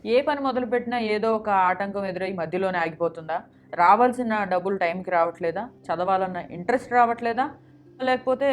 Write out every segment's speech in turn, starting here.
ఏ పని మొదలుపెట్టినా ఏదో ఒక ఆటంకం ఎదురై మధ్యలోనే ఆగిపోతుందా? రావాల్సిన డబ్బులు టైంకి రావట్లేదా? చదవాలన్న ఇంట్రెస్ట్ రావట్లేదా? లేకపోతే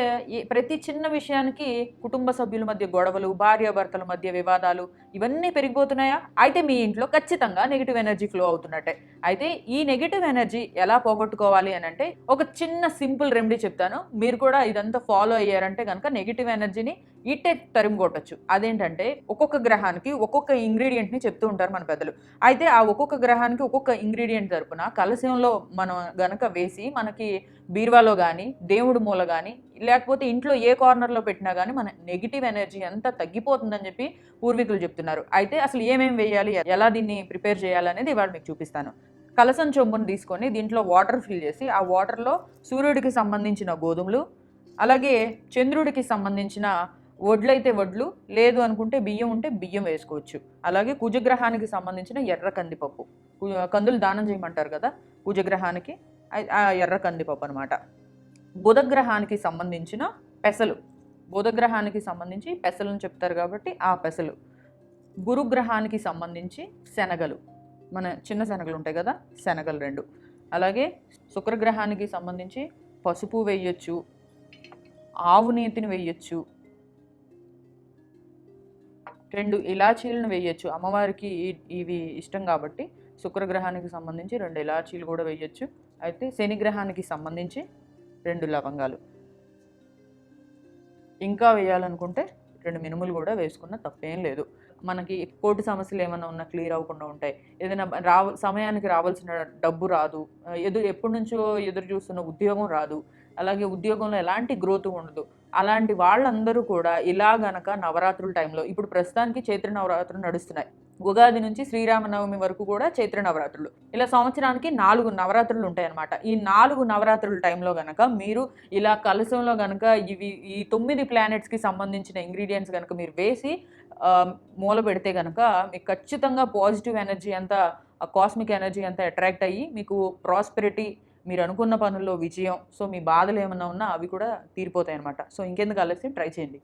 ప్రతి చిన్న విషయానికి కుటుంబ సభ్యుల మధ్య గొడవలు, భార్యాభర్తల మధ్య వివాదాలు ఇవన్నీ పెరిగిపోతున్నాయా? అయితే మీ ఇంట్లో ఖచ్చితంగా నెగెటివ్ ఎనర్జీ ఫ్లో అవుతున్నట్టే. అయితే ఈ నెగెటివ్ ఎనర్జీ ఎలా పోగొట్టుకోవాలి అనంటే, ఒక చిన్న సింపుల్ రెమెడీ చెప్తాను. మీరు కూడా ఇదంతా ఫాలో అయ్యారంటే గనక నెగెటివ్ ఎనర్జీని ఇట్టే తరిమి కొట్టొచ్చు. అదేంటంటే ఒక్కొక్క గ్రహానికి ఒక్కొక్క ఇంగ్రీడియెంట్‌ని చెప్తూ ఉంటారు మన పెద్దలు. అయితే ఆ ఒక్కొక్క గ్రహానికి ఒక్కొక్క ఇంగ్రీడియెంట్ తరపున కలశంలో మనం గనక వేసి మనకి బీరువాలో గానీ, దేవుడి మూల గానీ, లేకపోతే ఇంట్లో ఏ కార్నర్‌లో పెట్టినా గానీ మన నెగెటివ్ ఎనర్జీ అంతా తగ్గిపోతుందని జెప్పి పూర్వీకులు చెప్తున్నారు. అయితే అసలు ఏమేం వేయాలి? ఎలా దీన్ని ప్రిపేర్ చేయాలనేది ఇవాళ మీకు చూపిస్తాను. కలశం చెంబును తీసుకొని దీంట్లో వాటర్ ఫిల్ చేసి, ఆ వాటర్‌లో సూర్యుడికి సంబంధించిన గోధుమలు, అలాగే చంద్రుడికి సంబంధించిన వడ్లయితే వడ్లు, లేదు అనుకుంటే బియ్యం ఉంటే బియ్యం వేసుకోవచ్చు. అలాగే కుజగ్రహానికి సంబంధించిన ఎర్ర కందిపప్పు. కందులు దానం చేయమంటారు కదా! కుజగ్రహానికి ఆ ఎర్ర కందిపప్పు అనమాట. బుధగ్రహానికి సంబంధించిన పెసలు. బుధగ్రహానికి సంబంధించి పెసలను చెప్తారు కాబట్టి ఆ పెసలు. గురుగ్రహానికి సంబంధించి శనగలు. మన చిన్న శనగలు ఉంటాయి కదా! శనగలు 2. అలాగే శుక్రగ్రహానికి సంబంధించి పసుపు వేయొచ్చు, ఆవు నేతిని వేయొచ్చు, 2 ఇలాచీలను వేయొచ్చు. అమ్మవారికి ఇవి ఇష్టం కాబట్టి శుక్రగ్రహానికి సంబంధించి 2 ఇలాచీలు కూడా వేయొచ్చు. అయితే శనిగ్రహానికి సంబంధించి 2 లవంగాలు. ఇంకా వేయాలనుకుంటే 2 మినుములు కూడా వేసుకున్న తప్పేం లేదు. మనకి కోర్టు సమస్యలు ఏమన్నా ఉన్నా క్లియర్ అవ్వకుండా ఉంటాయి. ఏదైనా సమయానికి రావాల్సిన డబ్బు రాదు. ఎప్పటినుంచో ఎదురు చూస్తున్న ఉద్యోగం రాదు. అలాగే ఉద్యోగంలో ఎలాంటి గ్రోత్ ఉండదు. అలాంటి వాళ్ళందరూ కూడా ఇలా గనక నవరాత్రుల టైంలో ఇప్పుడు ప్రస్తుతానికి చైత్ర నవరాత్రులు నడుస్తున్నాయి. ఉగాది నుంచి శ్రీరామనవమి వరకు కూడా చైత్ర నవరాత్రులు. ఇలా సంవత్సరానికి 4 నవరాత్రులు ఉంటాయన్నమాట. ఈ 4 నవరాత్రుల టైంలో గనక మీరు ఇలా కలశంలో గనక ఈ 9 ప్లానెట్స్‌కి సంబంధించిన ఇంగ్రీడియెంట్స్ గనక మీరు వేసి మూల పెడితే గనక మీకు ఖచ్చితంగా పాజిటివ్ ఎనర్జీ అంతా, ఆ కాస్మిక్ ఎనర్జీ అంతా అట్రాక్ట్ అయ్యి మీకు ప్రాస్పెరిటీ, మీరు అనుకున్న పనుల్లో విజయం, సో మీ బాధలు ఏమన్నా ఉన్నా అవి కూడా తీరిపోతాయన్నమాట. సో ఇంకెందుకు ఆలస్యం, ట్రై చేయండి.